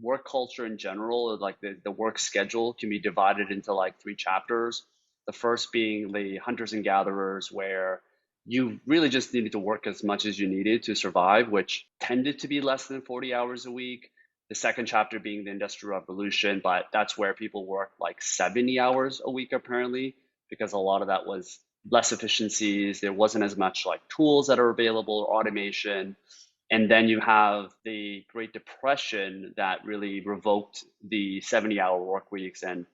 work culture in general, like the work schedule can be divided into like three chapters. The first being the hunters and gatherers, where you really just needed to work as much as you needed to survive, which tended to be less than 40 hours a week. The second chapter being the Industrial Revolution, but that's where people work like 70 hours a week apparently, because a lot of that was less efficiencies. There wasn't as much like tools that are available or automation. And then you have the Great Depression that really revoked the 70-hour work weeks, and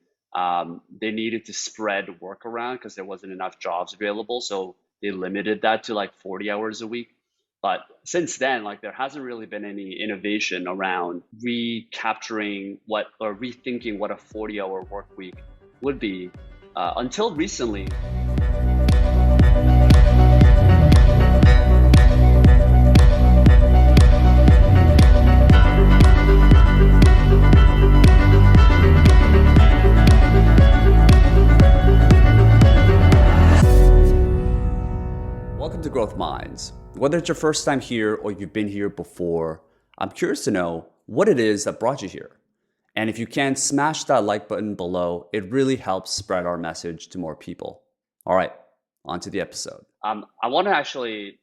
they needed to spread work around because there wasn't enough jobs available. So they limited that to like 40 hours a week. But since then, like there hasn't really been any innovation around recapturing what or rethinking what a 40-hour work week would be until recently. Welcome to Growth Minds. Whether it's your first time here or you've been here before, I'm curious to know what it is that brought you here. And if you can, smash that like button below. It really helps spread our message to more people. All right, on to the episode. I want to actually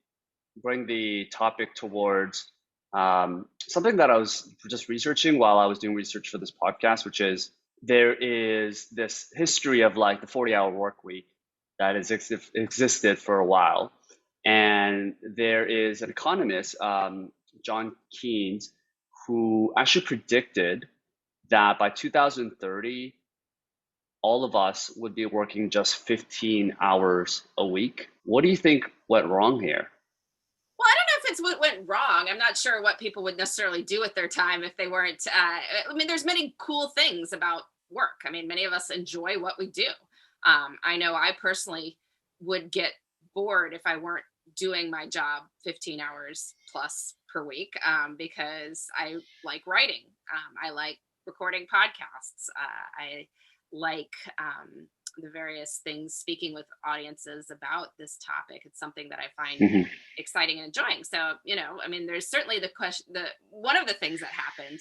bring the topic towards something that I was just researching while I was doing research for this podcast, which is there is this history of like the 40-hour work week that has existed for a while. And there is an economist, John Keynes, who actually predicted that by 2030, all of us would be working just 15 hours a week. What do you think went wrong here? Well, I don't know if it's what went wrong. I'm not sure what people would necessarily do with their time if they weren't. I mean, there's many cool things about work. I mean, many of us enjoy what we do. I know I personally would get bored if I weren't doing my job 15 hours plus per week because I like writing. I like recording podcasts. I like the various things, speaking with audiences about this topic. It's something that I find Mhm. exciting and enjoying. So, I mean, there's certainly the question, one of the things that happened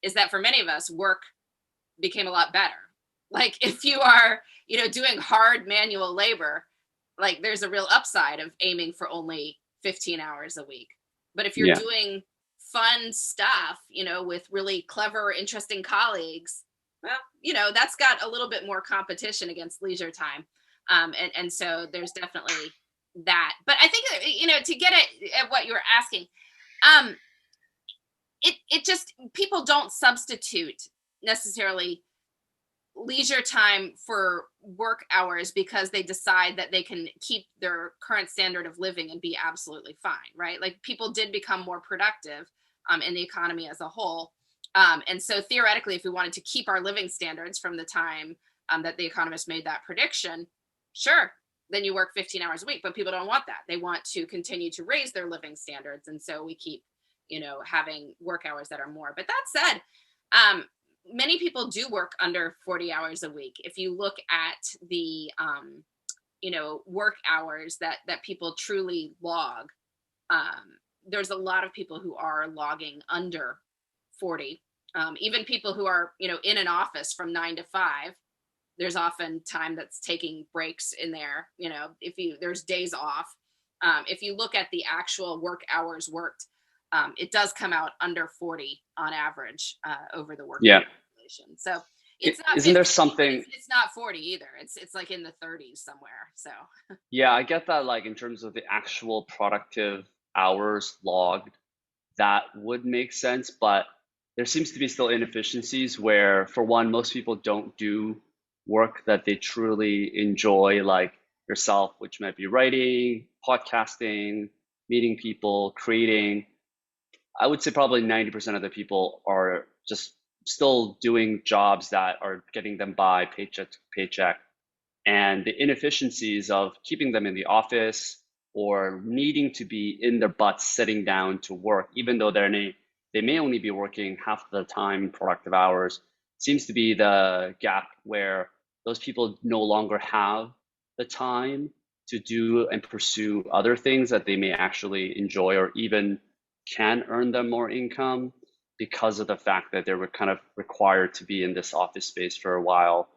is that for many of us, work became a lot better. Like if you are, doing hard manual labor, like there's a real upside of aiming for only 15 hours a week. But if you're Yeah. doing fun stuff, with really clever, interesting colleagues, well, that's got a little bit more competition against leisure time. And so there's definitely that. But I think, to get at what you were asking, um, it just, people don't substitute necessarily leisure time for work hours because they decide that they can keep their current standard of living and be absolutely fine, right? Like people did become more productive in the economy as a whole. And so theoretically, if we wanted to keep our living standards from the time that the economists made that prediction, sure, then you work 15 hours a week, but people don't want that. They want to continue to raise their living standards. And so we keep, having work hours that are more. But that said, many people do work under 40 hours a week. If you look at the work hours that people truly log, there's a lot of people who are logging under 40. Even people who are in an office from 9 to 5, there's often time that's taking breaks in there. There's days off. If you look at the actual work hours worked, it does come out under 40 on average over the working Yeah. population. So it's not Isn't there 50, something? it's not 40 either. It's like in the 30s somewhere. So Yeah, I get that. Like in terms of the actual productive hours logged, that would make sense. But there seems to be still inefficiencies where, for one, most people don't do work that they truly enjoy, like yourself, which might be writing, podcasting, meeting people, creating. I would say probably 90% of the people are just still doing jobs that are getting them by paycheck to paycheck. And the inefficiencies of keeping them in the office or needing to be in their butts sitting down to work, even though they may only be working half the time in productive hours, seems to be the gap where those people no longer have the time to do and pursue other things that they may actually enjoy or even can earn them more income. because of the fact that they were kind of required to be in this office space for a while.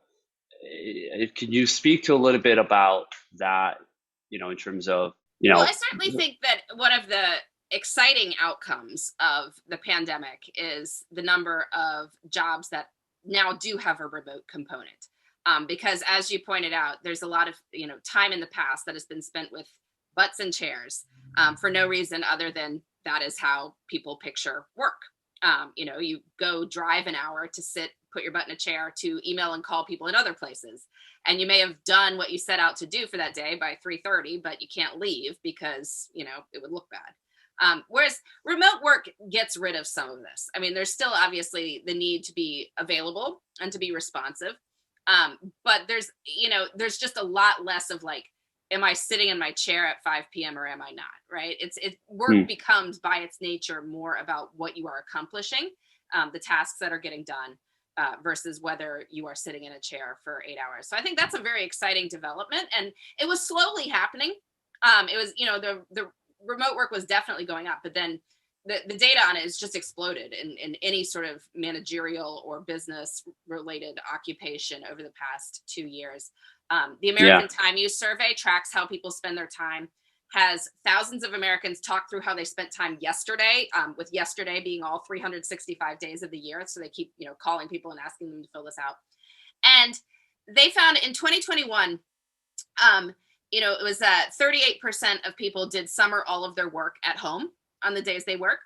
Can you speak to a little bit about that, in terms of, Well, I certainly think that one of the exciting outcomes of the pandemic is the number of jobs that now do have a remote component. Because as you pointed out, there's a lot of time in the past that has been spent with butts and chairs for no reason other than that is how people picture work. You go drive an hour to sit, put your butt in a chair to email and call people in other places, and you may have done what you set out to do for that day by 3:30, but you can't leave because it would look bad. Whereas remote work gets rid of some of this. I mean, there's still obviously the need to be available and to be responsive, but there's just a lot less of like, am I sitting in my chair at 5 p.m. or am I not? Right? Work becomes by its nature more about what you are accomplishing, the tasks that are getting done, versus whether you are sitting in a chair for 8 hours. So I think that's a very exciting development, and it was slowly happening. It was, the remote work was definitely going up, but then the data on it has just exploded in any sort of managerial or business related occupation over the past 2 years. The American Time Use Survey tracks how people spend their time, has thousands of Americans talk through how they spent time yesterday, with yesterday being all 365 days of the year. So they keep, calling people and asking them to fill this out. And they found in 2021, it was 38% of people did some or all of their work at home on the days they work.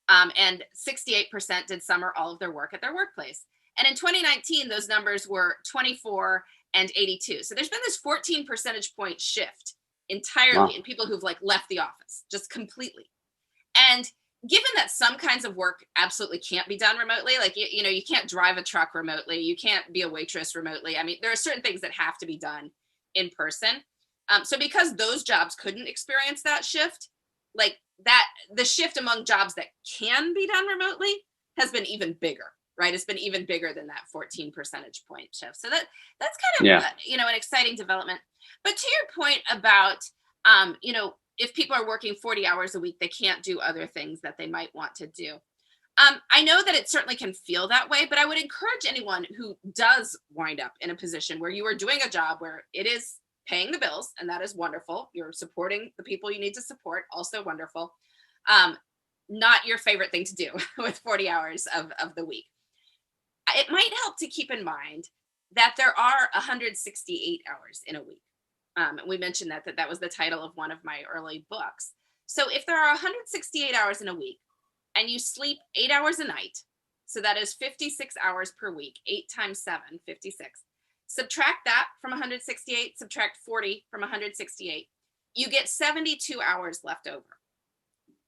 And 68% did some or all of their work at their workplace. And in 2019, those numbers were 24 and 82. So there's been this 14 percentage point shift entirely in people who've like left the office just completely. And given that some kinds of work absolutely can't be done remotely, like, you can't drive a truck remotely, you can't be a waitress remotely. I mean, there are certain things that have to be done in person. So because those jobs couldn't experience that shift, like that, the shift among jobs that can be done remotely has been even bigger, right? It's been even bigger than that 14 percentage point shift. So that's kind of, an exciting development. But to your point about, if people are working 40 hours a week, they can't do other things that they might want to do. I know that it certainly can feel that way, but I would encourage anyone who does wind up in a position where you are doing a job where it is paying the bills, and that is wonderful. You're supporting the people you need to support, also wonderful. Not your favorite thing to do with 40 hours of the week. It might help to keep in mind that there are 168 hours in a week. We mentioned that was the title of one of my early books. So if there are 168 hours in a week and you sleep 8 hours a night, so that is 56 hours per week, 8 times 7, 56. Subtract that from 168, subtract 40 from 168, you get 72 hours left over.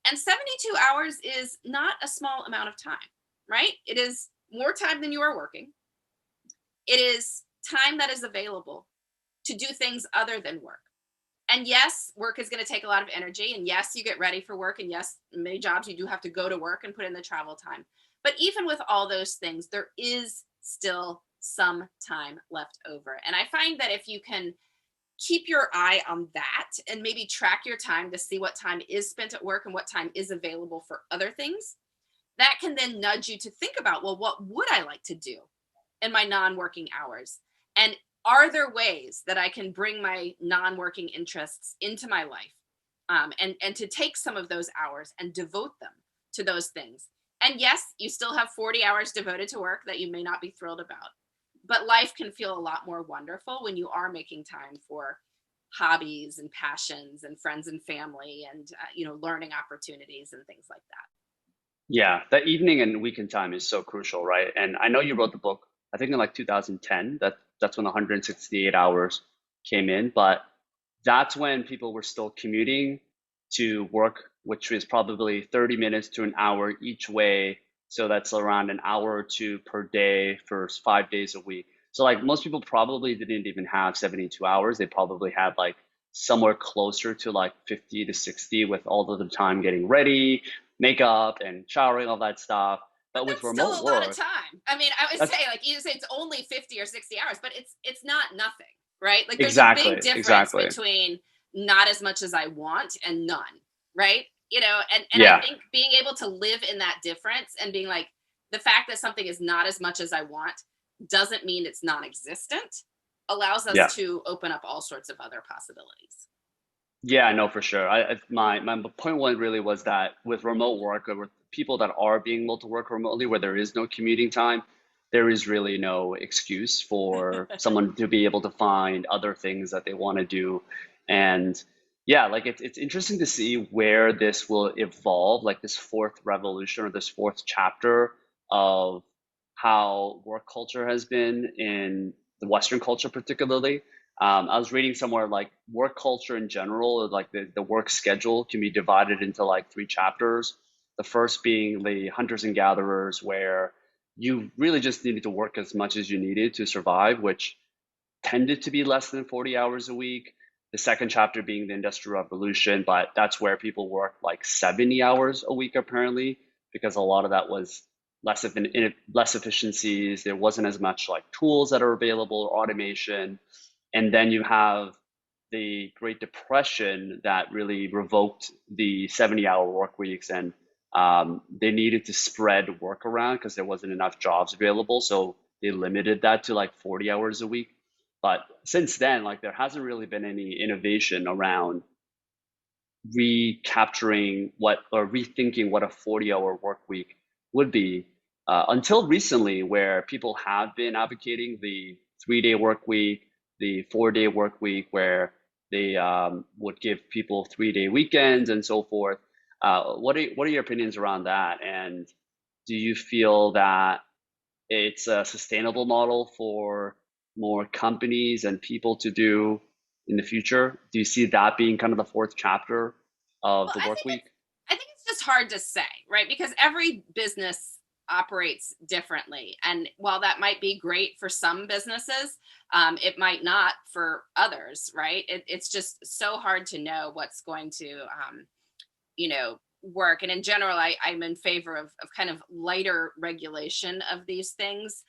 And 72 hours is not a small amount of time, right? It is more time than you are working. It is time that is available to do things other than work. And yes, work is going to take a lot of energy. And yes, you get ready for work. And yes, many jobs you do have to go to work and put in the travel time. But even with all those things, there is still some time left over. And I find that if you can keep your eye on that and maybe track your time to see what time is spent at work and what time is available for other things, that can then nudge you to think about, well, what would I like to do in my non-working hours? And are there ways that I can bring my non-working interests into my life, and to take some of those hours and devote them to those things? And yes, you still have 40 hours devoted to work that you may not be thrilled about. But life can feel a lot more wonderful when you are making time for hobbies and passions and friends and family and, learning opportunities and things like that. Yeah, the evening and weekend time is so crucial, right? And I know you wrote the book, I think in like 2010, that's when 168 hours came in, but that's when people were still commuting to work, which was probably 30 minutes to an hour each way. So that's around an hour or two per day for 5 days a week. So like most people probably didn't even have 72 hours. They probably had like somewhere closer to like 50 to 60 with all of the time getting ready, makeup and showering, all that stuff. But with That's still remote a lot of work, time. I mean, I would that's say like you say it's only 50 or 60 hours, but it's not nothing, right? Like there's a big exactly, difference exactly. between not as much as I want and none, right? And I Yeah. think being able to live in that difference and being like, the fact that something is not as much as I want doesn't mean it's non-existent, allows us Yeah. to open up all sorts of other possibilities. Yeah, no, for sure. My point one really was that with remote work or with people that are being able to work remotely where there is no commuting time, there is really no excuse for someone to be able to find other things that they want to do. And yeah, like it's interesting to see where this will evolve, like this fourth revolution or this fourth chapter of how work culture has been in the Western culture, particularly. I was reading somewhere like work culture in general, like the work schedule can be divided into like three chapters. The first being the hunters and gatherers, where you really just needed to work as much as you needed to survive, which tended to be less than 40 hours a week. The second chapter being the Industrial Revolution, but that's where people work like 70 hours a week apparently, because a lot of that was less efficiencies. There wasn't as much like tools that are available or automation. And then you have the Great Depression that really revoked the 70-hour work weeks, and they needed to spread work around because there wasn't enough jobs available. So they limited that to like 40 hours a week. But since then, like there hasn't really been any innovation around recapturing what or rethinking what a 40-hour work week would be until recently, where people have been advocating the 3-day work week, the 4-day work week, where they would give people 3-day weekends and so forth. What are your opinions around that? And do you feel that it's a sustainable model for more companies and people to do in the future? Do you see that being kind of the fourth chapter of Well, the work week? I think it's just hard to say, right? Because every business operates differently. And while that might be great for some businesses, it might not for others, right? It's just so hard to know what's going to, work. And in general, I'm in favor of kind of lighter regulation of these things,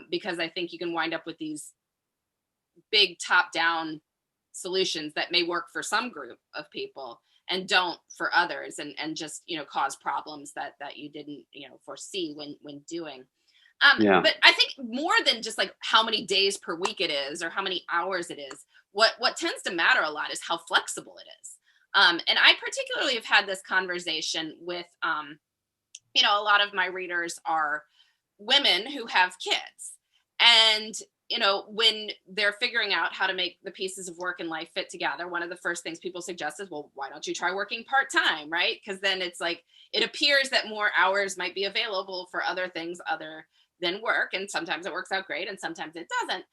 because I think you can wind up with these big top down solutions that may work for some group of people and don't for others, and just cause problems that you didn't foresee when doing. Yeah. But I think more than just like how many days per week it is or how many hours it is, what tends to matter a lot is how flexible it is. And I particularly have had this conversation with a lot of my readers are women who have kids. And, when they're figuring out how to make the pieces of work and life fit together, one of the first things people suggest is, well, why don't you try working part time, right? Because then it's like, it appears that more hours might be available for other things other than work. And sometimes it works out great and sometimes it doesn't.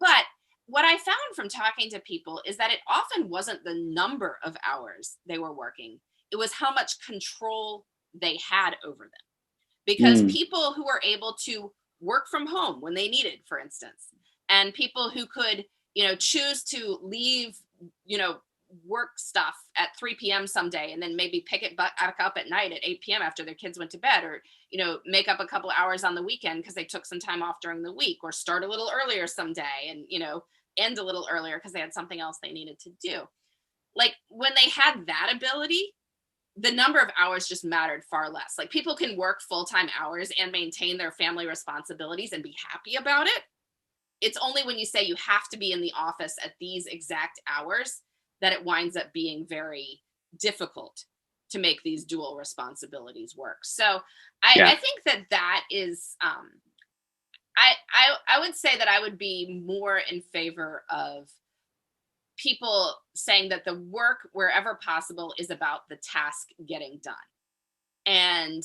But what I found from talking to people is that it often wasn't the number of hours they were working, it was how much control they had over them, because Mm, people who were able to work from home when they needed, for instance, and people who could, choose to leave, you know, work stuff at 3 p.m. someday and then maybe pick it back up at night at 8 p.m. after their kids went to bed, or, make up a couple hours on the weekend because they took some time off during the week, or start a little earlier someday and, end a little earlier because they had something else they needed to do. Like when they had that ability, the number of hours just mattered far less. Like people can work full-time hours and maintain their family responsibilities and be happy about it. It's only when you say you have to be in the office at these exact hours that it winds up being very difficult to make these dual responsibilities work. So I yeah. think that is I would say that I would be more in favor of people saying that the work wherever possible is about the task getting done, and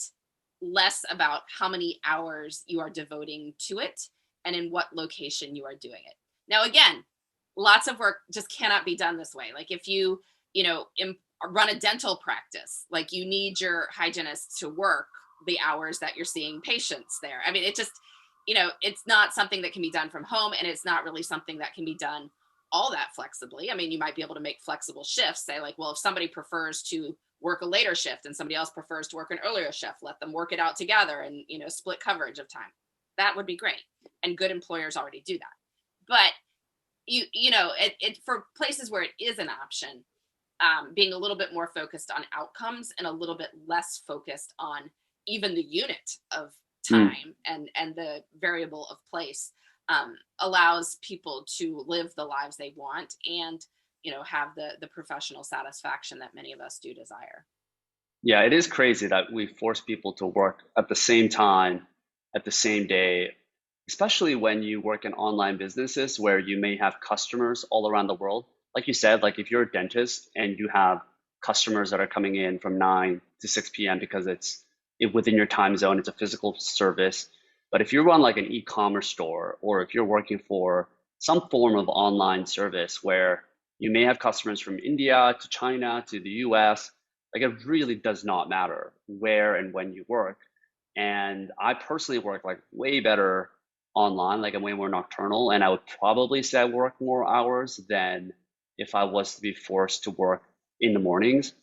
less about how many hours you are devoting to it and in what location you are doing it. Now, again, lots of work just cannot be done this way. Like if run a dental practice, like you need your hygienist to work the hours that you're seeing patients there. I mean, it just, it's not something that can be done from home, and it's not really something that can be done all that flexibly. I mean, you might be able to make flexible shifts, say like, well, if somebody prefers to work a later shift and somebody else prefers to work an earlier shift, let them work it out together and, split coverage of time. That would be great. And good employers already do that. But it for places where it is an option, being a little bit more focused on outcomes and a little bit less focused on even the unit of Mm. time and the variable of place, allows people to live the lives they want and have the professional satisfaction that many of us do desire. Yeah, it is crazy that we force people to work at the same time, at the same day, especially when you work in online businesses where you may have customers all around the world. Like you said, like if you're a dentist and you have customers that are coming in from 9 to 6 p.m. because within your time zone, it's a physical service. But if you run like an e-commerce store, or if you're working for some form of online service where you may have customers from India to China to the US, like it really does not matter where and when you work. And I personally work like way better online, like I'm way more nocturnal, and I would probably say I work more hours than if I was to be forced to work in the mornings.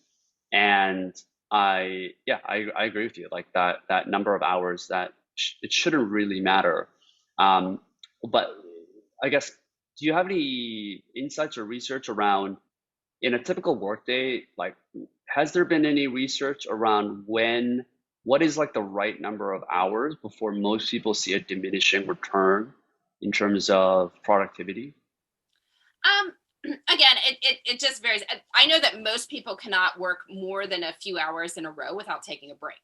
And yeah, I agree with you. Like that number of hours, it shouldn't really matter. Um, but I guess, do you have any insights or research around in a typical workday? Like, has there been any research around what is like the right number of hours before most people see a diminishing return in terms of productivity? Um, Again, it just varies. I know that most people cannot work more than a few hours in a row without taking a break.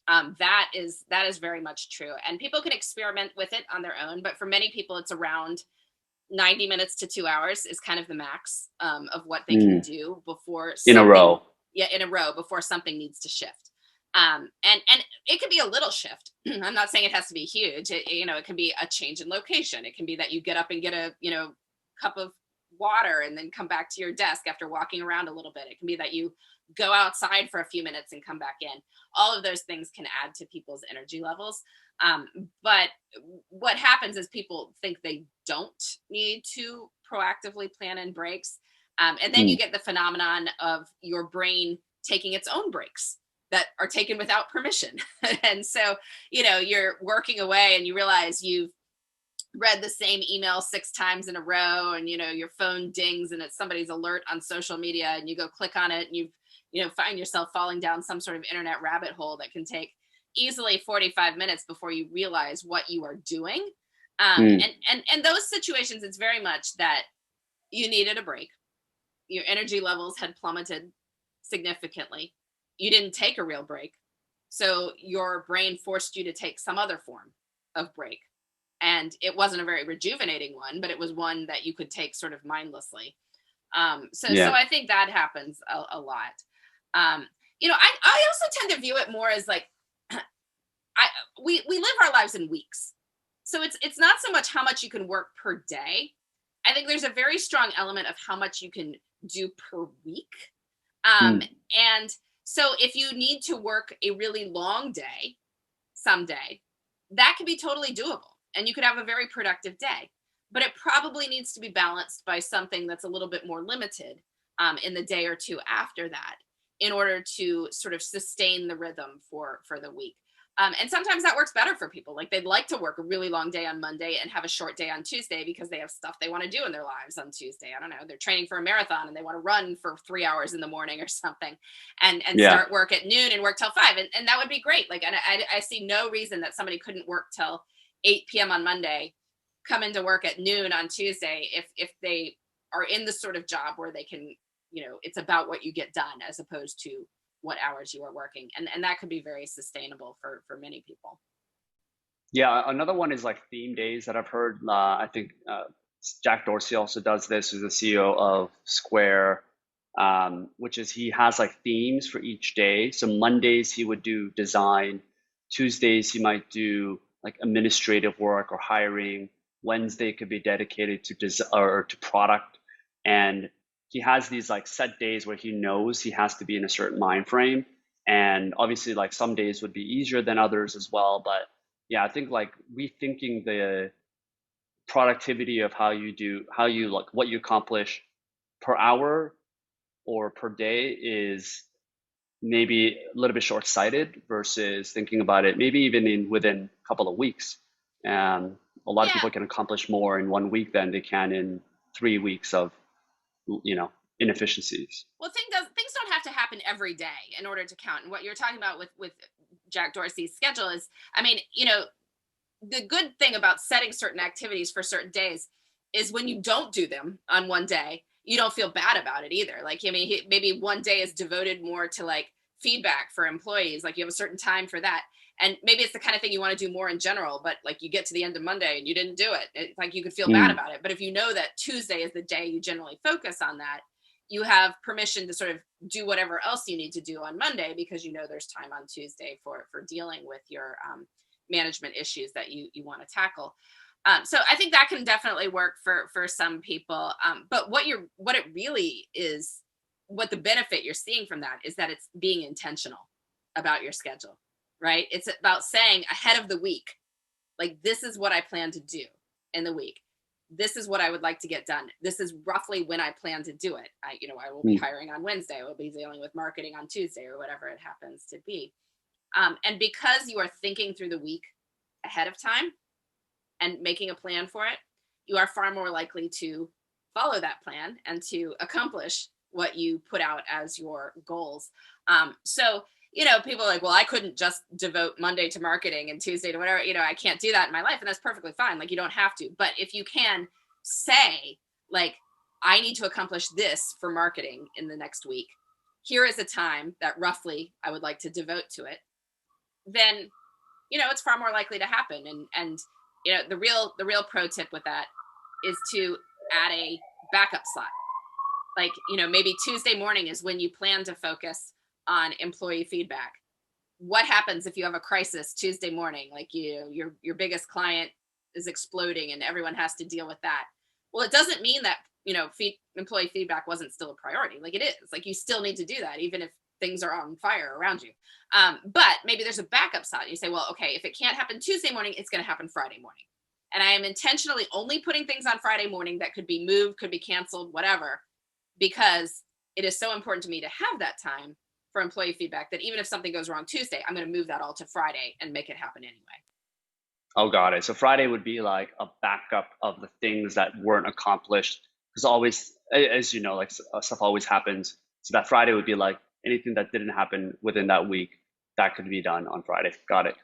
That is very much true, and people can experiment with it on their own. But for many people, it's around 90 minutes to 2 hours is kind of the max, of what they can Mm, do before in a something, row. yeah, in a row before something needs to shift. And it could be a little shift. I'm not saying it has to be huge. It can be a change in location. It can be that you get up and get a cup of water and then come back to your desk after walking around a little bit. It can be that you go outside for a few minutes and come back in. All of those things can add to people's energy levels. But what happens is people think they don't need to proactively plan in breaks. And then you Mm, get the phenomenon of your brain taking its own breaks that are taken without permission. And so, you're working away and you realize you've read the same email 6 times in a row, and your phone dings and it's somebody's alert on social media, and you go click on it and you find yourself falling down some sort of internet rabbit hole that can take easily 45 minutes before you realize what you are doing. mm, And those situations, it's very much that you needed a break. Your energy levels had plummeted significantly. You didn't take a real break, so your brain forced you to take some other form of break, and it wasn't a very rejuvenating one, but it was one that you could take sort of mindlessly. So yeah. I think that happens a lot. I also tend to view it more as like, I we live our lives in weeks, so it's not so much how much you can work per day. I think there's a very strong element of how much you can do per week. Um, Mm, and so if you need to work a really long day someday, that could be totally doable. And you could have a very productive day. But it probably needs to be balanced by something that's a little bit more limited, in the day or two after that, in order to sort of sustain the rhythm for the week. And sometimes that works better for people. Like they'd like to work a really long day on Monday and have a short day on Tuesday because they have stuff they want to do in their lives on Tuesday. I don't know. They're training for a marathon and they want to run for 3 hours in the morning or something, and yeah. start work at noon and work till 5. And that would be great. Like, and I see no reason that somebody couldn't work till 8 p.m. on Monday, come into work at noon on Tuesday, if they are in the sort of job where they can, it's about what you get done as opposed to what hours you are working. And that could be very sustainable for many people. Yeah, another one is like theme days that I've heard. I think Jack Dorsey also does this, who's the CEO of Square, which is he has like themes for each day. So Mondays he would do design, Tuesdays he might do like administrative work or hiring. Wednesday could be dedicated to or to product, and he has these like set days where he knows he has to be in a certain mind frame. And obviously, like some days would be easier than others as well, but yeah, I think like rethinking the productivity of how you like what you accomplish per hour or per day is maybe a little bit short-sighted versus thinking about it maybe even within a couple of weeks. And a lot of Yeah. people can accomplish more in one week than they can in 3 weeks of, inefficiencies. Well, things don't have to happen every day in order to count. And what you're talking about with Jack Dorsey's schedule is, I mean, the good thing about setting certain activities for certain days is when you don't do them on one day, you don't feel bad about it either. Like, I mean, maybe one day is devoted more to like feedback for employees, like you have a certain time for that. And maybe it's the kind of thing you want to do more in general, but like you get to the end of Monday and you didn't do it. It's like you could feel bad Mm, about it. But if you know that Tuesday is the day you generally focus on that, you have permission to sort of do whatever else you need to do on Monday because you know there's time on Tuesday for dealing with your management issues that you want to tackle. So I think that can definitely work for some people. But what it really is, what the benefit you're seeing from that is that it's being intentional about your schedule, right? It's about saying ahead of the week, like this is what I plan to do in the week. This is what I would like to get done. This is roughly when I plan to do it. I will be mm, hiring on Wednesday. I will be dealing with marketing on Tuesday or whatever it happens to be. And because you are thinking through the week ahead of time and making a plan for it, you are far more likely to follow that plan and to accomplish what you put out as your goals. So, people are like, well, I couldn't just devote Monday to marketing and Tuesday to whatever, I can't do that in my life. And that's perfectly fine. Like, you don't have to. But if you can say, like, I need to accomplish this for marketing in the next week, here is a time that roughly I would like to devote to it, then it's far more likely to happen. And the real pro tip with that is to add a backup slot. Like, maybe Tuesday morning is when you plan to focus on employee feedback. What happens if you have a crisis Tuesday morning, like your biggest client is exploding and everyone has to deal with that? Well, it doesn't mean that employee feedback wasn't still a priority. Like, it is. Like, you still need to do that even if things are on fire around you. But maybe there's a backup slot. You say, well, okay, if it can't happen Tuesday morning, it's going to happen Friday morning. And I am intentionally only putting things on Friday morning that could be moved, could be canceled, whatever, because it is so important to me to have that time for employee feedback that even if something goes wrong Tuesday, I'm going to move that all to Friday and make it happen anyway. oh, got it. So Friday would be like a backup of the things that weren't accomplished. Because always, as you know, like stuff always happens. So that Friday would be like anything that didn't happen within that week that could be done on Friday. Got it.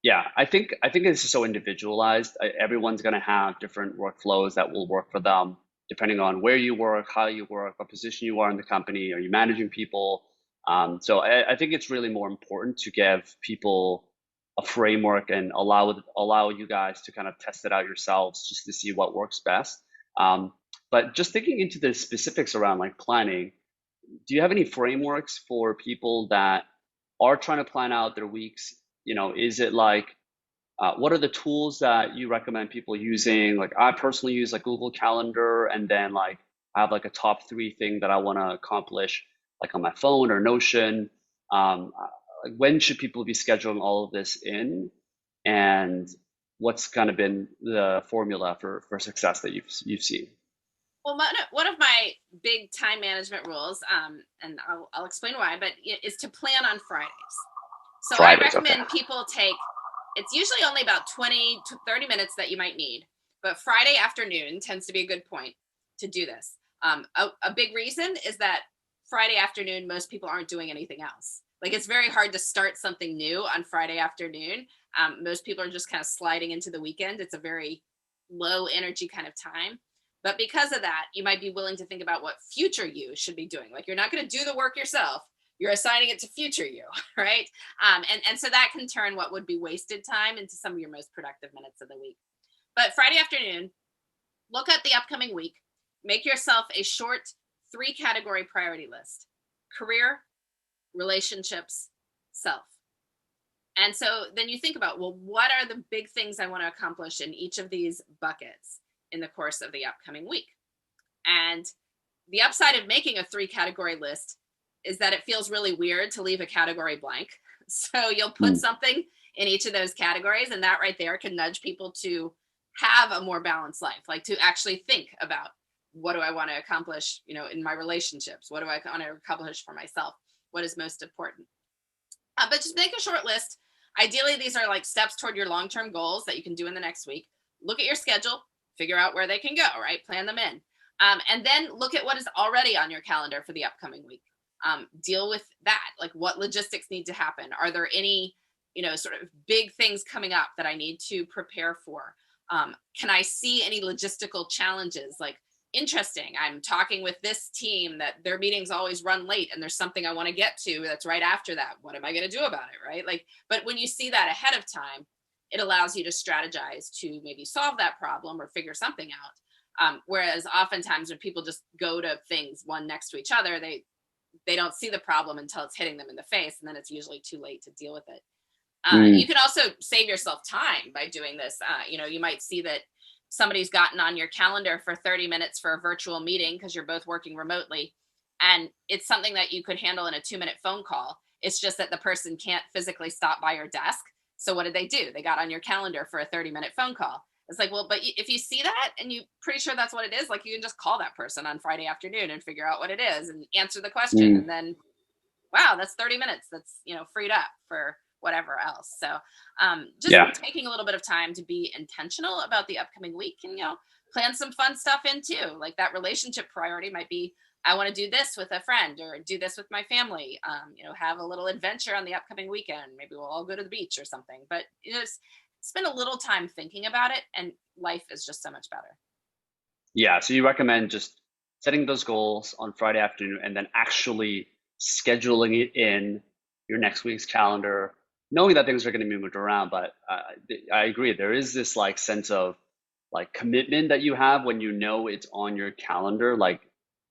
Yeah, I think it's so individualized. Everyone's gonna have different workflows that will work for them, depending on where you work, how you work, what position you are in the company. Are you managing people? So I think it's really more important to give people a framework and allow you guys to kind of test it out yourselves just to see what works best. Um, but just thinking into the specifics around like planning, do you have any frameworks for people that are trying to plan out their weeks? Is it like what are the tools that you recommend people using? Like I personally use like Google Calendar, and then like I have like a top three thing that I want to accomplish, like on my phone or Notion. Like when should people be scheduling all of this in, and what's kind of been the formula for success that you've seen? Well, one of my big time management rules, and I'll explain why, but is to plan on Fridays. So I Fridays, okay. recommend people take, it's usually only about 20 to 30 minutes that you might need, but Friday afternoon tends to be a good point to do this. A big reason is that Friday afternoon, most people aren't doing anything else. Like, it's very hard to start something new on Friday afternoon. Most people are just kind of sliding into the weekend. It's a very low energy kind of time. But because of that, you might be willing to think about what future you should be doing. Like, you're not going to do the work yourself. You're assigning it to future you, right? And so that can turn what would be wasted time into some of your most productive minutes of the week. But Friday afternoon, look at the upcoming week. Make yourself a short 3-category priority list: career, relationships, self. And so then you think about, well, what are the big things I want to accomplish in each of these buckets in the course of the upcoming week? And the upside of making a 3-category list is that it feels really weird to leave a category blank. So you'll put Hmm. something in each of those categories, and that right there can nudge people to have a more balanced life, like to actually think about, what do I want to accomplish, in my relationships? What do I want to accomplish for myself? What is most important? But just make a short list. Ideally, these are like steps toward your long-term goals that you can do in the next week. Look at your schedule, figure out where they can go, right? Plan them in. And then look at what is already on your calendar for the upcoming week. Deal with that. Like, what logistics need to happen? Are there any, sort of big things coming up that I need to prepare for? Can I see any logistical challenges? Like, interesting, I'm talking with this team that their meetings always run late and there's something I want to get to that's right after that. What am I going to do about it? Right. Like, but when you see that ahead of time, it allows you to strategize to maybe solve that problem or figure something out. Whereas oftentimes when people just go to things one next to each other, they don't see the problem until it's hitting them in the face, and then it's usually too late to deal with it. You Mm. can also save yourself time by doing this. You might see that somebody's gotten on your calendar for 30 minutes for a virtual meeting because you're both working remotely, and it's something that you could handle in a 2-minute phone call. It's just that the person can't physically stop by your desk. So what did they do? They got on your calendar for a 30-minute phone call. It's like, well, but if you see that and you're pretty sure that's what it is, like, you can just call that person on Friday afternoon and figure out what it is and answer the question. Mm. And then, wow, that's 30 minutes that's, freed up for whatever else. So just Yeah. taking a little bit of time to be intentional about the upcoming week and, plan some fun stuff in too. Like, that relationship priority might be, I want to do this with a friend or do this with my family. Have a little adventure on the upcoming weekend. Maybe we'll all go to the beach or something. But spend a little time thinking about it, and life is just so much better. Yeah. So you recommend just setting those goals on Friday afternoon and then actually scheduling it in your next week's calendar, knowing that things are going to be moved around. But I agree. There is this like sense of like commitment that you have when you know it's on your calendar. Like,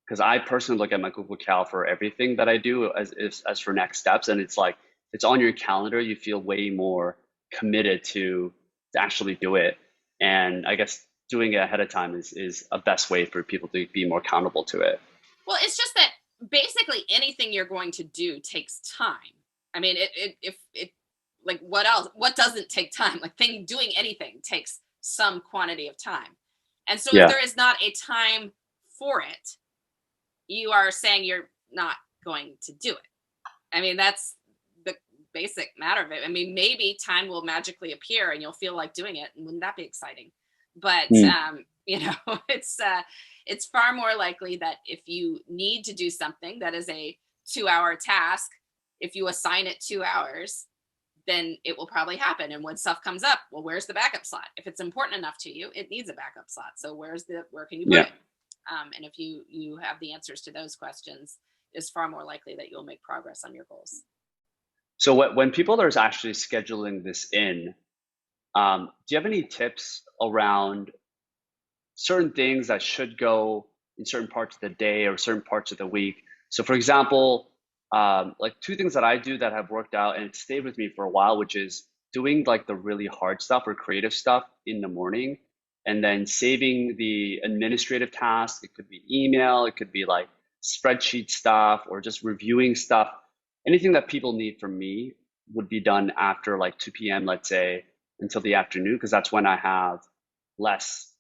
because I personally look at my Google Cal for everything that I do as for next steps, and it's like it's on your calendar. You feel way more committed to actually do it. And I guess doing it ahead of time is a best way for people to be more accountable to it. Well, it's just that basically anything you're going to do takes time. I mean, if it, like, what else? What doesn't take time? Like, doing anything takes some quantity of time. And so if Yeah. there is not a time for it, you are saying you're not going to do it. I mean, that's the basic matter of it. I mean, maybe time will magically appear and you'll feel like doing it, and wouldn't that be exciting? But Mm. it's far more likely that if you need to do something that is a 2-hour task, if you assign it 2 hours, then it will probably happen. And when stuff comes up, well, where's the backup slot? If it's important enough to you, it needs a backup slot. So where can you put Yeah. it? And if you have the answers to those questions, it's far more likely that you'll make progress on your goals. So when people are actually scheduling this in, do you have any tips around certain things that should go in certain parts of the day or certain parts of the week? So, for example, like two things that I do that have worked out and it stayed with me for a while, which is doing like the really hard stuff or creative stuff in the morning and then saving the administrative tasks. It could be email, it could be like spreadsheet stuff or just reviewing stuff. Anything that people need from me would be done after like 2 p.m., let's say, until the afternoon, because that's when I have less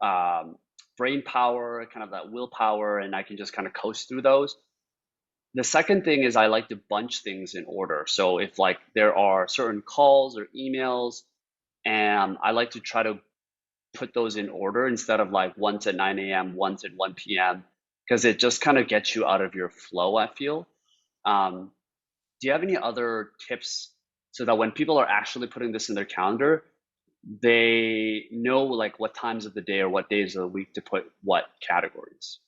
um, brain power, kind of that willpower, and I can just kind of coast through those. The second thing is I like to bunch things in order. So if like there are certain calls or emails, and I like to try to put those in order instead of like once at 9 a.m., once at 1 p.m., because it just kind of gets you out of your flow, I feel. Um, do you have any other tips so that when people are actually putting this in their calendar, they know like what times of the day or what days of the week to put what categories?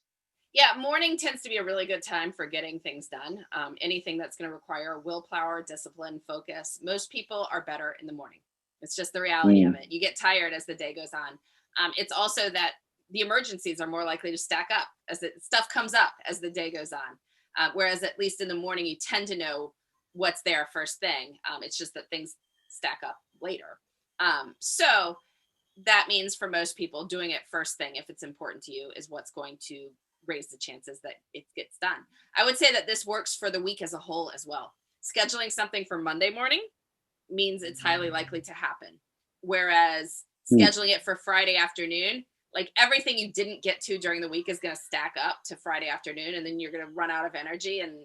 Yeah, morning tends to be a really good time for getting things done. Anything that's going to require willpower, discipline, focus. Most people are better in the morning. It's just the reality of Mm. it. You get tired as the day goes on. It's also that the emergencies are more likely to stack up as the stuff comes up as the day goes on. Whereas at least in the morning, you tend to know what's there first thing. It's just that things stack up later. So that means for most people, doing it first thing, if it's important to you, is what's going to raise the chances that it gets done. I would say that this works for the week as a whole as well. Scheduling something for Monday morning means it's highly likely to happen. Whereas Mm. scheduling it for Friday afternoon, like, everything you didn't get to during the week is going to stack up to Friday afternoon, and then you're going to run out of energy and,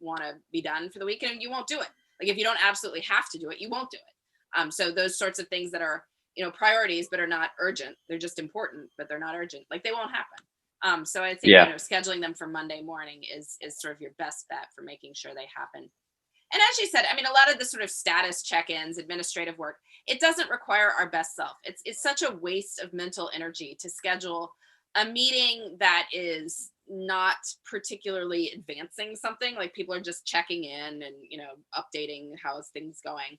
want to be done for the weekend, and you won't do it. Like, if you don't absolutely have to do it, you won't do it. So those sorts of things that are, priorities but are not urgent, they're just important, but they're not urgent. Like, they won't happen. So I think, Yeah. scheduling them for Monday morning is sort of your best bet for making sure they happen. And as you said, I mean, a lot of the sort of status check-ins, administrative work, it doesn't require our best self. It's such a waste of mental energy to schedule a meeting that is not particularly advancing something. Like people are just checking in and updating how's things going.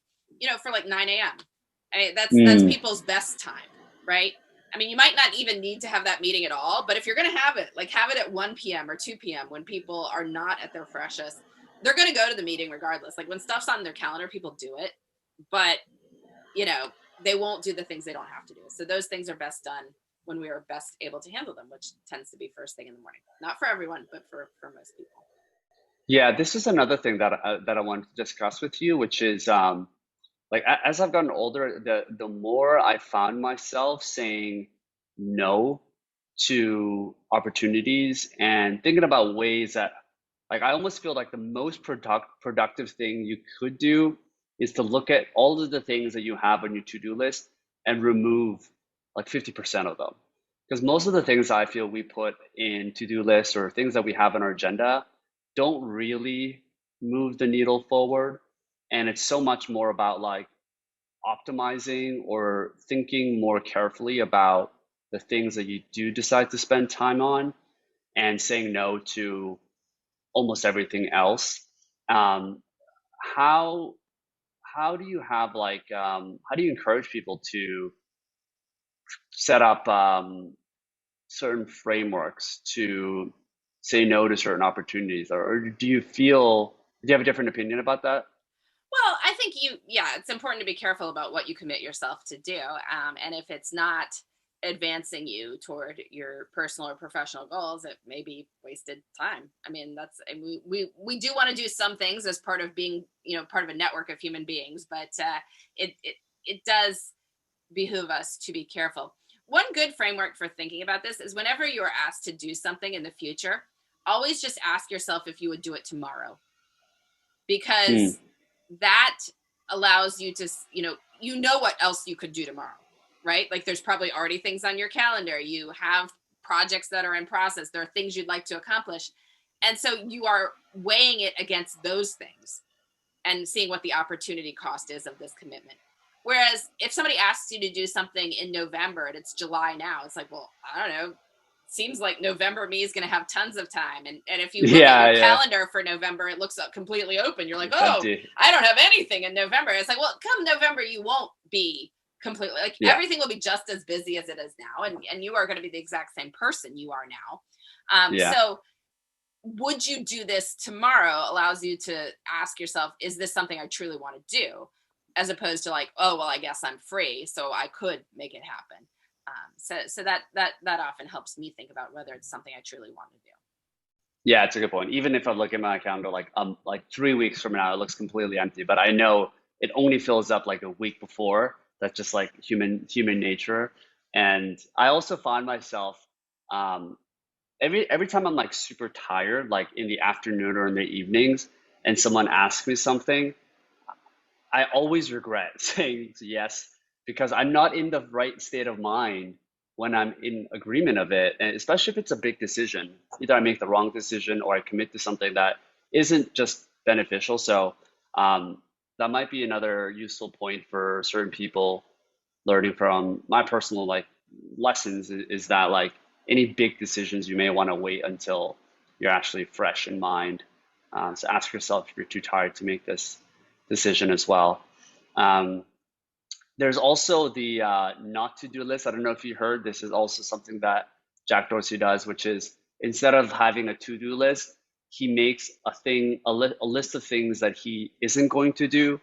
For like 9 a.m. That's Mm. people's best time, right? I mean, you might not even need to have that meeting at all, but if you're going to have it, like have it at 1 p.m. or 2 p.m. when people are not at their freshest, they're going to go to the meeting regardless. Like when stuff's on their calendar, people do it, but they won't do the things they don't have to do. So those things are best done when we are best able to handle them, which tends to be first thing in the morning. Not for everyone, but for most people. Yeah, this is another thing that I wanted to discuss with you, which is like as I've gotten older, the more I found myself saying no to opportunities and thinking about ways that, like, I almost feel like the most productive thing you could do is to look at all of the things that you have on your to-do list and remove like 50% of them. Because most of the things I feel we put in to-do lists or things that we have on our agenda don't really move the needle forward. And it's so much more about like optimizing or thinking more carefully about the things that you do decide to spend time on and saying no to almost everything else. Um, how how do you have like how do you encourage people to set up certain frameworks to say no to certain opportunities, or do you have a different opinion about that? Well, I think yeah, it's important to be careful about what you commit yourself to do. And if it's not advancing you toward your personal or professional goals, it may be wasted time. I mean, and we do want to do some things as part of being, part of a network of human beings, but it does behoove us to be careful. One good framework for thinking about this is whenever you are asked to do something in the future, always just ask yourself if you would do it tomorrow, Hmm. because that allows you to what else you could do tomorrow, right? Like there's probably already things on your calendar, you have projects that are in process, there are things you'd like to accomplish, and so you are weighing it against those things and seeing what the opportunity cost is of this commitment. Whereas if somebody asks you to do something in November and it's July now, it's like, well, I don't know, seems like November me is going to have tons of time. And if you look at Yeah, your yeah. calendar for November, it looks completely open. You're like, It's oh, empty. I don't have anything in November. It's like, well, come November, you won't be completely, like Yeah, everything will be just as busy as it is now. And you are going to be the exact same person you are now. yeah. So would you do this tomorrow allows you to ask yourself, is this something I truly want to do? As opposed to like, oh, well, I guess I'm free, so I could make it happen. So that often helps me think about whether it's something I truly want to do. Yeah, it's a good point. Even if I look at my calendar like 3 weeks from now, it looks completely empty, but I know it only fills up like a week before. That's just like human nature. And I also find myself um, every time I'm like super tired, like in the afternoon or in the evenings, and someone asks me something, I always regret saying yes because I'm not in the right state of mind when I'm in agreement of it, and especially if it's a big decision. Either I make the wrong decision or I commit to something that isn't just beneficial. So that might be another useful point for certain people learning from my personal like lessons is that like any big decisions you may want to wait until you're actually fresh in mind. So ask yourself if you're too tired to make this decision as well. Um, there's also the not to do list. I don't know if you heard, this is also something that Jack Dorsey does, which is instead of having a to do list, he makes a list of things that he isn't going to do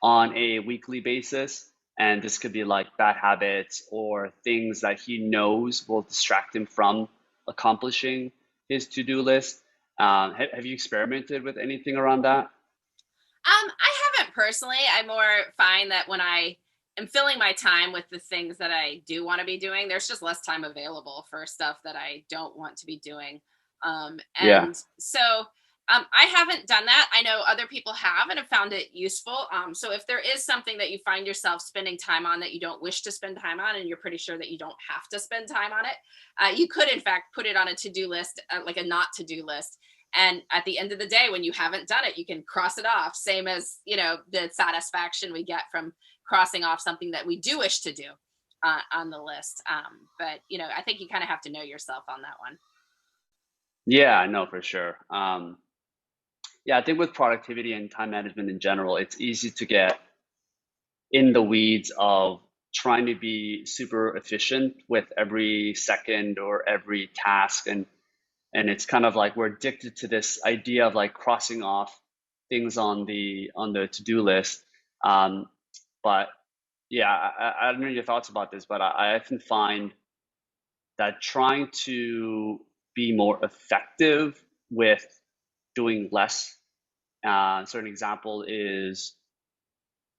on a weekly basis. And this could be like bad habits or things that he knows will distract him from accomplishing his to do list. Have you experimented with anything around that? I haven't personally. I more find that when I am filling my time with the things that I do want to be doing, there's just less time available for stuff that I don't want to be doing. Yeah. And so I haven't done that. I know other people have and have found it useful. So if there is something that you find yourself spending time on that you don't wish to spend time on, and you're pretty sure that you don't have to spend time on it, you could in fact put it on a to-do list, like a not to-do list. And at the end of the day, when you haven't done it, you can cross it off. Same as, the satisfaction we get from crossing off something that we do wish to do on the list. But I think you kind of have to know yourself on that one. Yeah, no, for sure. Yeah, I think with productivity and time management in general, it's easy to get in the weeds of trying to be super efficient with every second or every task, and it's kind of like we're addicted to this idea of like crossing off things on the to-do list. um, but yeah, I don't know your thoughts about this, but I often find that trying to be more effective with doing less. So an example is,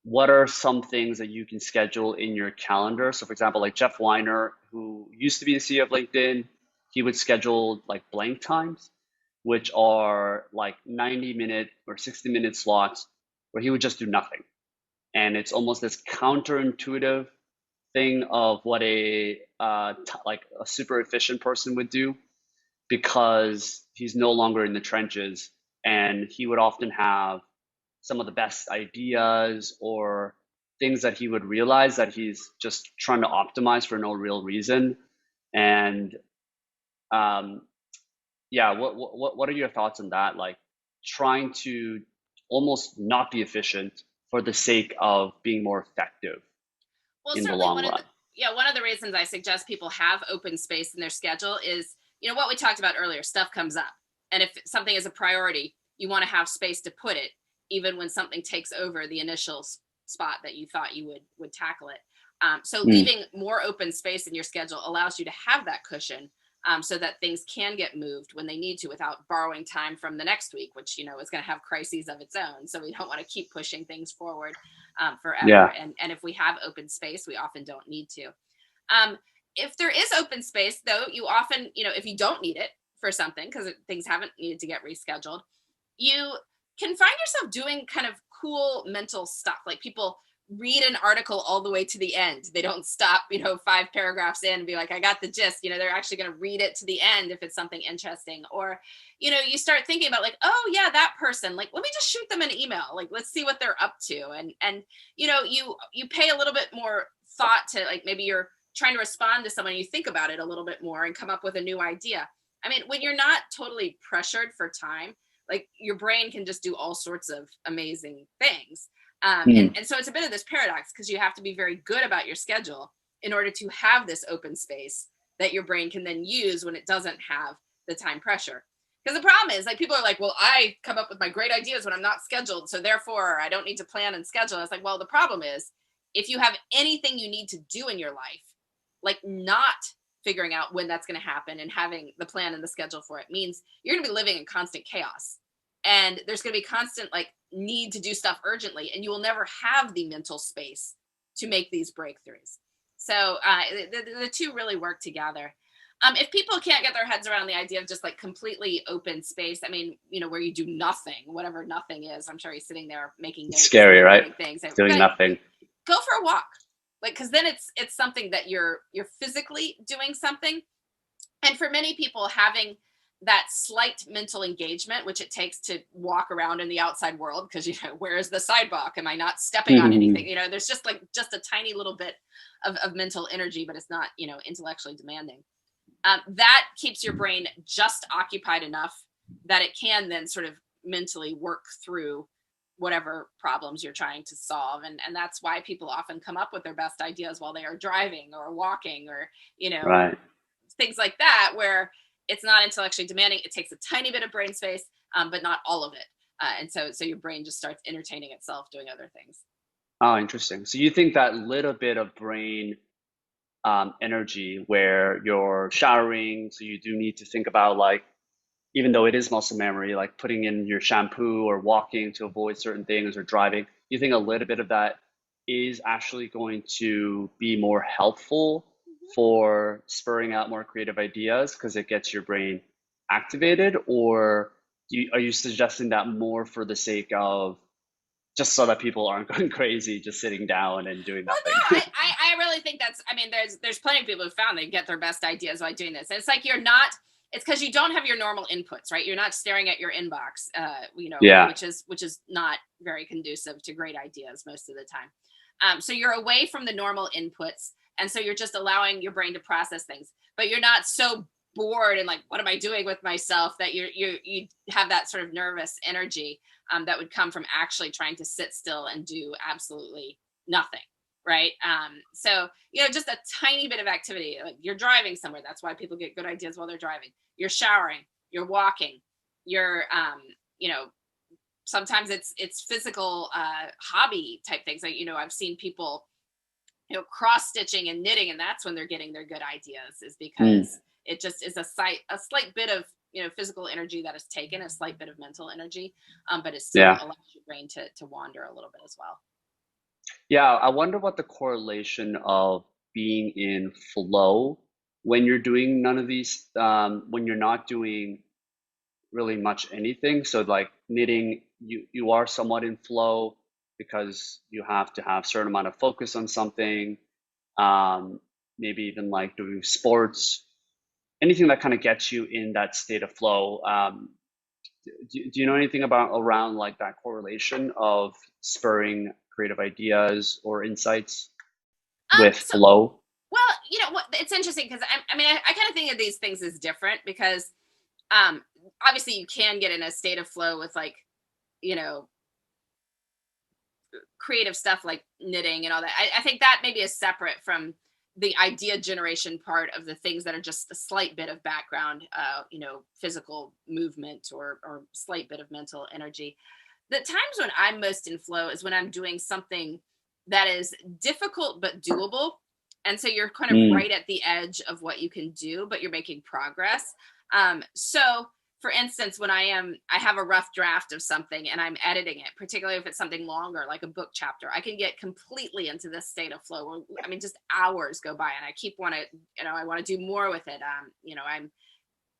what are some things that you can schedule in your calendar? So, for example, like Jeff Weiner, who used to be the CEO of LinkedIn, he would schedule like blank times, which are like 90-minute or 60-minute slots where he would just do nothing. And it's almost this counterintuitive thing of what like a super efficient person would do, because he's no longer in the trenches, and he would often have some of the best ideas or things that he would realize that he's just trying to optimize for no real reason. And um, yeah, what are your thoughts on that? Like trying to almost not be efficient for the sake of being more effective Well, in the certainly long run. one of the reasons I suggest people have open space in their schedule is, what we talked about earlier, stuff comes up. And if something is a priority, you want to have space to put it, even when something takes over the initial spot that you thought you would tackle it. So Mm, leaving more open space in your schedule allows you to have that cushion, so that things can get moved when they need to without borrowing time from the next week, which is going to have crises of its own. So we don't want to keep pushing things forward forever. yeah. And if we have open space, we often don't need to. Um, if there is open space, though, you often, if you don't need it for something because things haven't needed to get rescheduled, you can find yourself doing kind of cool mental stuff. Like people read an article all the way to the end. They don't stop, 5 paragraphs in and be like, I got the gist. They're actually going to read it to the end if it's something interesting. Or, you start thinking about like, oh yeah, that person, like, let me just shoot them an email. Like, let's see what they're up to. And, you pay a little bit more thought to, like, maybe you're trying to respond to someone, you think about it a little bit more and come up with a new idea. I mean, when you're not totally pressured for time, like your brain can just do all sorts of amazing things. Mm, And so it's a bit of this paradox because you have to be very good about your schedule in order to have this open space that your brain can then use when it doesn't have the time pressure. Because the problem is, like, people are like, well, I come up with my great ideas when I'm not scheduled, so therefore I don't need to plan and schedule. And it's like, well, the problem is, if you have anything you need to do in your life, like not figuring out when that's going to happen and having the plan and the schedule for it means you're going to be living in constant chaos. And there's going to be constant like need to do stuff urgently, and you will never have the mental space to make these breakthroughs. So the two really work together. If people can't get their heads around the idea of just like completely open space, I mean, where you do nothing, whatever nothing is, I'm sure he's sitting there making notes scary, and right? writing things. And Doing nothing. go for a walk, like, because then it's something that you're physically doing something. And for many people, having that slight mental engagement, which it takes to walk around in the outside world, because where is the sidewalk, am I not stepping on anything, there's just like just a tiny little bit of mental energy, but it's not intellectually demanding. That keeps your brain just occupied enough that it can then sort of mentally work through whatever problems you're trying to solve. And that's why people often come up with their best ideas while they are driving or walking or Right. things like that, where it's not intellectually demanding. It takes a tiny bit of brain space, but not all of it. And so your brain just starts entertaining itself doing other things. Oh, interesting. So you think that little bit of brain energy where you're showering, so you do need to think about like, even though it is muscle memory, like putting in your shampoo or walking to avoid certain things or driving, you think a little bit of that is actually going to be more helpful for spurring out more creative ideas because it gets your brain activated? Or Are you suggesting that more for the sake of just so that people aren't going crazy, just sitting down and doing Well, nothing? no, I really think that's. I mean, there's plenty of people who found they get their best ideas by doing this. And it's like you're not. It's because you don't have your normal inputs, right? You're not staring at your inbox, Yeah, which is not very conducive to great ideas most of the time. So you're away from the normal inputs, and so you're just allowing your brain to process things. But you're not so bored and like, what am I doing with myself? That you have that sort of nervous energy that would come from actually trying to sit still and do absolutely nothing, right? So just a tiny bit of activity. Like you're driving somewhere, that's why people get good ideas while they're driving. You're showering, you're walking, you're you know sometimes it's physical hobby type things. Like I've seen people cross stitching and knitting, and that's when they're getting their good ideas, is mm, because it just is a slight bit of physical energy that is taken, a slight bit of mental energy, but it still yeah, allows your brain to wander a little bit as well. yeah. I wonder what the correlation of being in flow when you're doing none of these, when you're not doing really much anything. So like knitting, you are somewhat in flow because you have to have certain amount of focus on something. Um, Maybe even like doing sports, anything that kind of gets you in that state of flow. Do you know anything about around like that correlation of spurring creative ideas or insights with So, flow? well, what, it's interesting because I mean, I kind of think of these things as different because um, obviously you can get in a state of flow with like you know creative stuff like knitting and all that. I think that maybe is separate from the idea generation part of the things that are just a slight bit of background, physical movement or slight bit of mental energy. The times when I'm most in flow is when I'm doing something that is difficult but doable. And so you're kind of Mm, right at the edge of what you can do, but you're making progress. So for instance, when I have a rough draft of something and I'm editing it, particularly if it's something longer, like a book chapter, I can get completely into this state of flow where, I mean, just hours go by and I keep want to, I want to do more with it. I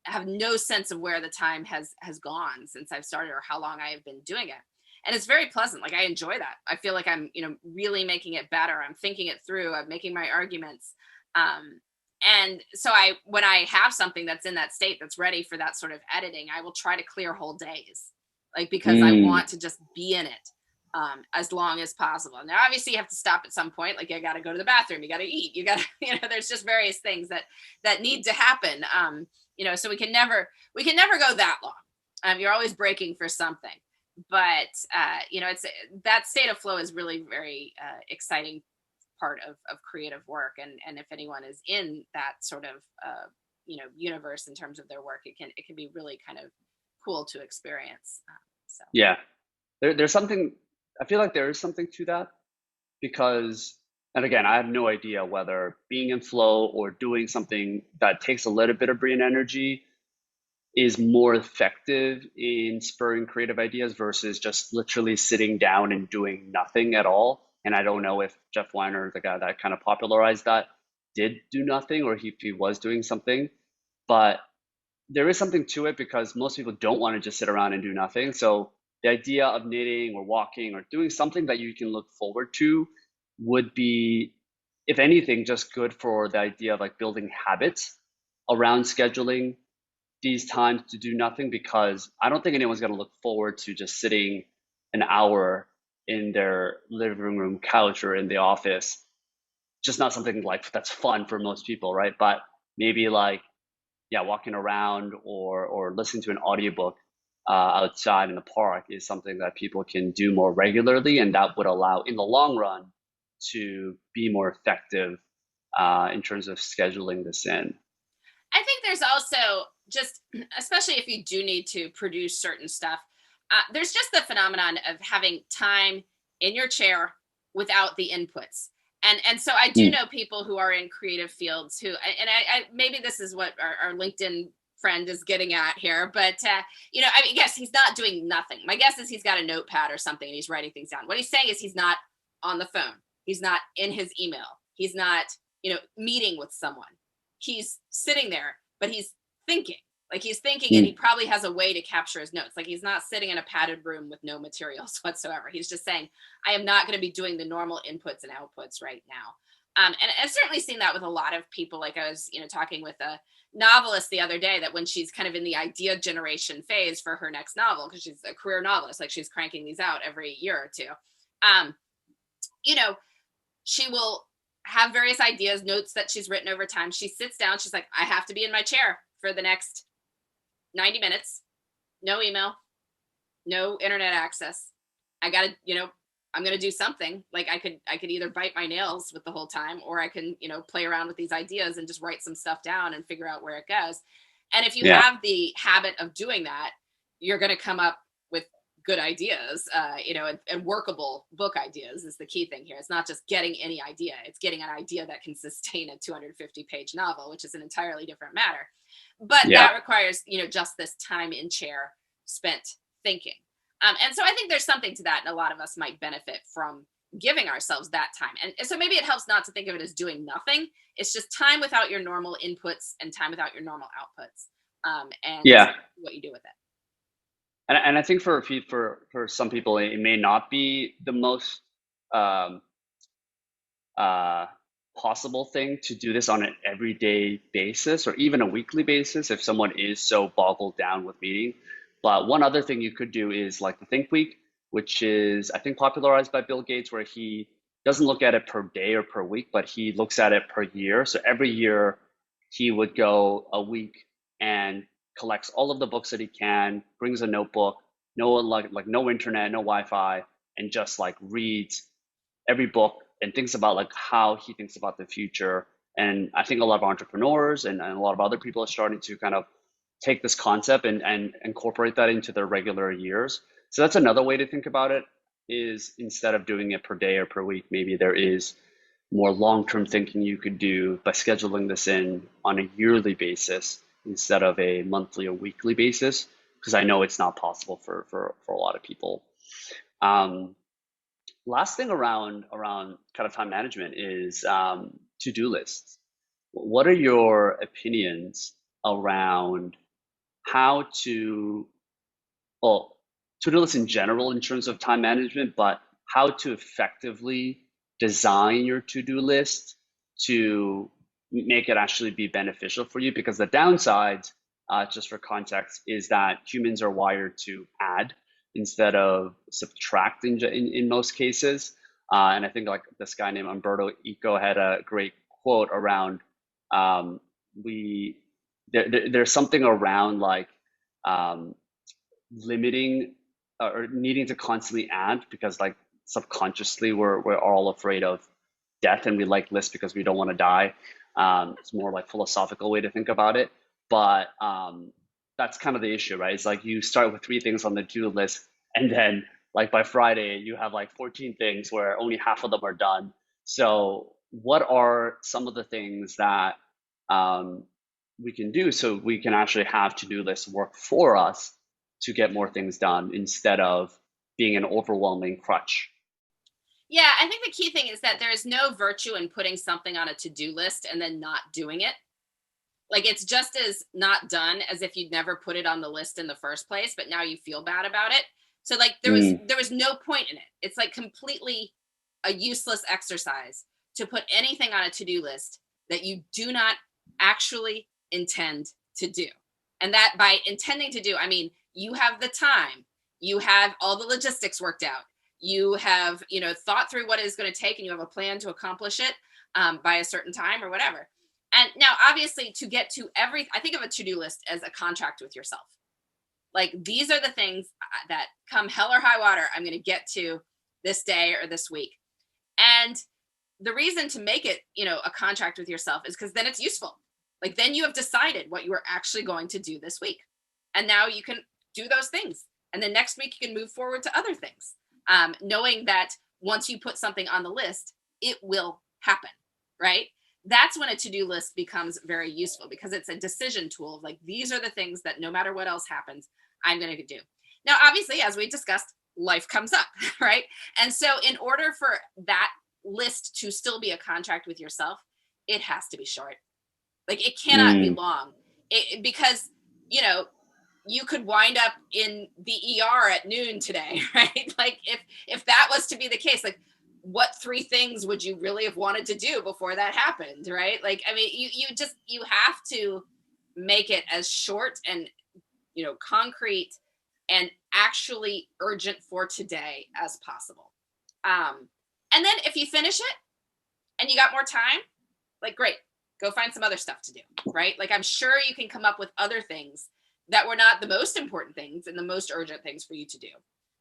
have no sense of where the time has gone since I've started or how long I have been doing it. And it's very pleasant. Like I enjoy that. I feel like I'm, really making it better. I'm thinking it through. I'm making my arguments. And so when I have something that's in that state that's ready for that sort of editing, I will try to clear whole days, like because I mm, want to just be in it as long as possible. Now, obviously, you have to stop at some point. Like you got to go to the bathroom, you got to eat, you got to, there's just various things that need to happen. So we can never go that long. You're always breaking for something, but it's that state of flow is really very exciting part of creative work, and if anyone is in that sort of universe in terms of their work, it can be really kind of cool to experience. So yeah, there's something. I feel like there is something to that because, and again, I have no idea whether being in flow or doing something that takes a little bit of brain energy is more effective in spurring creative ideas versus just literally sitting down and doing nothing at all. And I don't know if Jeff Weiner, the guy that kind of popularized that, did do nothing or if he was doing something. But there is something to it because most people don't want to just sit around and do nothing. So the idea of knitting or walking or doing something that you can look forward to would be, if anything, just good for the idea of like building habits around scheduling these times to do nothing, because I don't think anyone's going to look forward to just sitting an hour in their living room couch or in the office. Just not something like that's fun for most people, right? But maybe like, yeah, walking around or listening to an audiobook outside in the park is something that people can do more regularly, and that would allow in the long run to be more effective in terms of scheduling this in. I think there's also just, especially if you do need to produce certain stuff, there's just the phenomenon of having time in your chair without the inputs. And so I do Mm, know people who are in creative fields who, and I maybe this is what our LinkedIn friend is getting at here, but I mean, yes, he's not doing nothing. My guess is he's got a notepad or something and he's writing things down. What he's saying is he's not on the phone. He's not in his email. He's not, meeting with someone. He's sitting there, but he's thinking. Like he's thinking, and he probably has a way to capture his notes. Like he's not sitting in a padded room with no materials whatsoever. He's just saying, I am not going to be doing the normal inputs and outputs right now. And I've certainly seen that with a lot of people. Like I was, talking with a novelist the other day, that when she's kind of in the idea generation phase for her next novel, because she's a career novelist, like she's cranking these out every year or two, um, you know, she will have various ideas, notes that she's written over time. She sits down, she's like, I have to be in my chair for the next 90 minutes, no email, no internet access. I gotta, I'm gonna do something. Like I could either bite my nails with the whole time, or I can, play around with these ideas and just write some stuff down and figure out where it goes. And if you Yeah. have the habit of doing that, you're gonna come up with good ideas, and workable book ideas is the key thing here. It's not just getting any idea, it's getting an idea that can sustain a 250-page novel, which is an entirely different matter. But Yeah. that requires, just this time in chair spent thinking. And so I think there's something to that, and a lot of us might benefit from giving ourselves that time. And so maybe it helps not to think of it as doing nothing. It's just time without your normal inputs and time without your normal outputs, and Yeah. what you do with it. And I think for some people, it may not be the most um, uh, possible thing to do this on an everyday basis or even a weekly basis if someone is so boggled down with meeting. But one other thing you could do is like the Think Week, which is I think popularized by Bill Gates, where he doesn't look at it per day or per week, but he looks at it per year. So every year he would go a week and collects all of the books that he can, brings a notebook, no like no internet, no Wi-Fi, and just like reads every book and thinks about like how he thinks about the future. And I think a lot of entrepreneurs and a lot of other people are starting to kind of take this concept and incorporate that into their regular years. So that's another way to think about it, is instead of doing it per day or per week, maybe there is more long-term thinking you could do by scheduling this in on a yearly basis instead of a monthly or weekly basis, because I know it's not possible for a lot of people. Um, Last thing around kind of time management is to-do lists. What are your opinions around how to, well, to-do lists in general in terms of time management, but how to effectively design your to-do list to make it actually be beneficial for you? Because the downside, just for context, is that humans are wired to add instead of subtract in most cases. And I think like this guy named Umberto Eco had a great quote around we there's something around like um, limiting or needing to constantly add, because like subconsciously we're all afraid of death and we like lists because we don't want to die. It's more like philosophical way to think about it, but that's kind of the issue, right? It's like you start with 3 things on the to-do list, and then like by Friday you have like 14 things where only half of them are done. So what are some of the things that um, we can do so we can actually have to-do lists work for us to get more things done instead of being an overwhelming crutch? Yeah, I think the key thing is that there is no virtue in putting something on a to-do list and then not doing it. Like it's just as not done as if you'd never put it on the list in the first place, but now you feel bad about it. So like Mm, there was no point in it. It's like completely a useless exercise to put anything on a to-do list that you do not actually intend to do. And that by intending to do, I mean you have the time, you have all the logistics worked out, you have thought through what it's going to take, and you have a plan to accomplish it by a certain time or whatever. And now, obviously, to get to I think of a to do list as a contract with yourself. Like, these are the things that come hell or high water, I'm going to get to this day or this week. And the reason to make it, a contract with yourself is because then it's useful. Like, then you have decided what you are actually going to do this week. And now you can do those things. And then next week, you can move forward to other things, knowing that once you put something on the list, it will happen, right? That's when a to-do list becomes very useful, because it's a decision tool of like, these are the things that no matter what else happens, I'm going to do. Now, obviously, as we discussed, life comes up, right? And so in order for that list to still be a contract with yourself, it has to be short. Like it cannot be mm, long, because you know, you could wind up in the ER at noon today, right? Like if that was to be the case, like what three things would you really have wanted to do before that happened, right? Like, I mean, you have to make it as short and, concrete and actually urgent for today as possible. And then if you finish it and you got more time, like great, go find some other stuff to do, right? Like I'm sure you can come up with other things that were not the most important things and the most urgent things for you to do,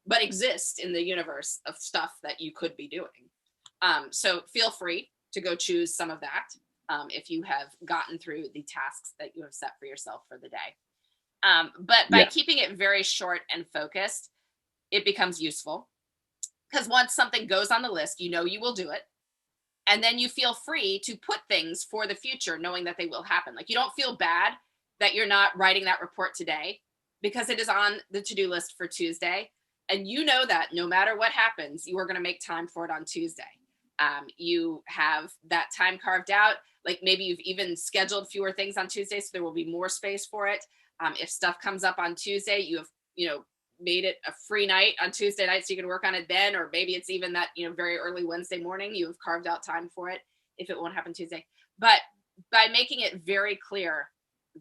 but exist in the universe of stuff that you could be doing. So feel free to go choose some of that if you have gotten through the tasks that you have set for yourself for the day. But by keeping it very short and focused, it becomes useful because once something goes on the list, you will do it. And then you feel free to put things for the future, knowing that they will happen. Like you don't feel bad that you're not writing that report today because it is on the to-do list for Tuesday. And you know that no matter what happens, you are going to make time for it on Tuesday. You have that time carved out. Like maybe you've even scheduled fewer things on Tuesday, so there will be more space for it. If stuff comes up on Tuesday, you have, made it a free night on Tuesday night so you can work on it then, or maybe it's even that, very early Wednesday morning, you have carved out time for it if it won't happen Tuesday. But by making it very clear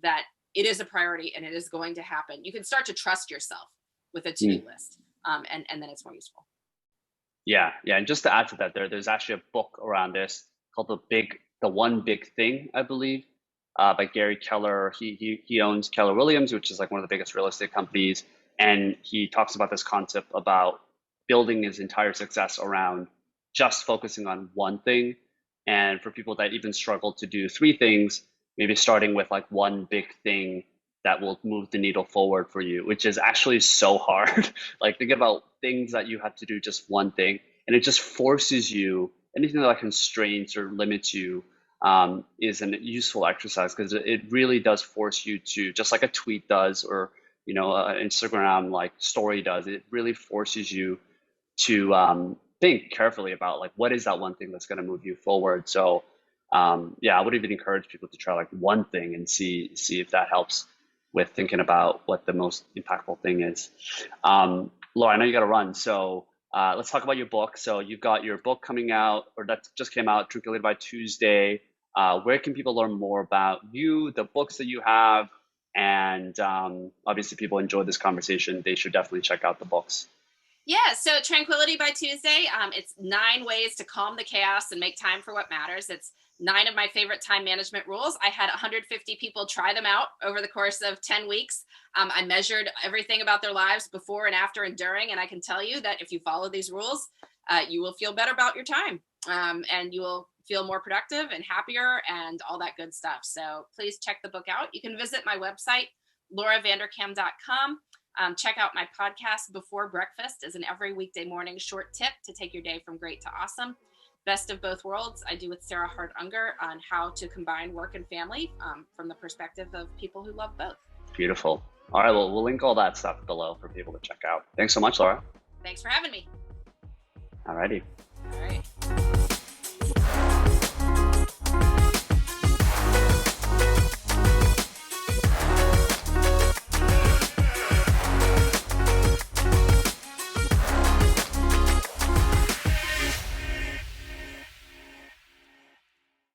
that it is a priority and it is going to happen, you can start to trust yourself with a to-do list. And then it's more useful. Yeah. And just to add to that, there's actually a book around this called The One Big Thing, I believe, by Gary Keller. He owns Keller Williams, which is like one of the biggest real estate companies. And he talks about this concept about building his entire success around just focusing on one thing. And for people that even struggle to do three things, maybe starting with like one big thing that will move the needle forward for you, which is actually so hard. Like think about things that you have to do just one thing, and it just forces you, anything that constrains or limits you is a useful exercise because it really does force you to, just like a tweet does, or Instagram like story does, it really forces you to think carefully about like what is that one thing that's going to move you forward. So I would even encourage people to try like one thing and see if that helps with thinking about what the most impactful thing is. Laura, I know you got to run, so let's talk about your book. So you've got your book coming out, or that just came out, Drink Your Lead by Tuesday. Where can people learn more about you, the books that you have? And obviously people enjoyed this conversation. They should definitely check out the books. Yeah, so Tranquility by Tuesday, it's 9 ways to calm the chaos and make time for what matters. It's 9 of my favorite time management rules. I had 150 people try them out over the course of 10 weeks. I measured everything about their lives before and after and during, and I can tell you that if you follow these rules, you will feel better about your time, and you will feel more productive and happier and all that good stuff. So please check the book out. You can visit my website, lauravanderkam.com. Check out my podcast, Before Breakfast, as an every weekday morning short tip to take your day from great to awesome. Best of Both Worlds, I do with Sarah Hart Unger on how to combine work and family from the perspective of people who love both. Beautiful. All right, well, we'll link all that stuff below for people to check out. Thanks so much, Laura. Thanks for having me. All righty.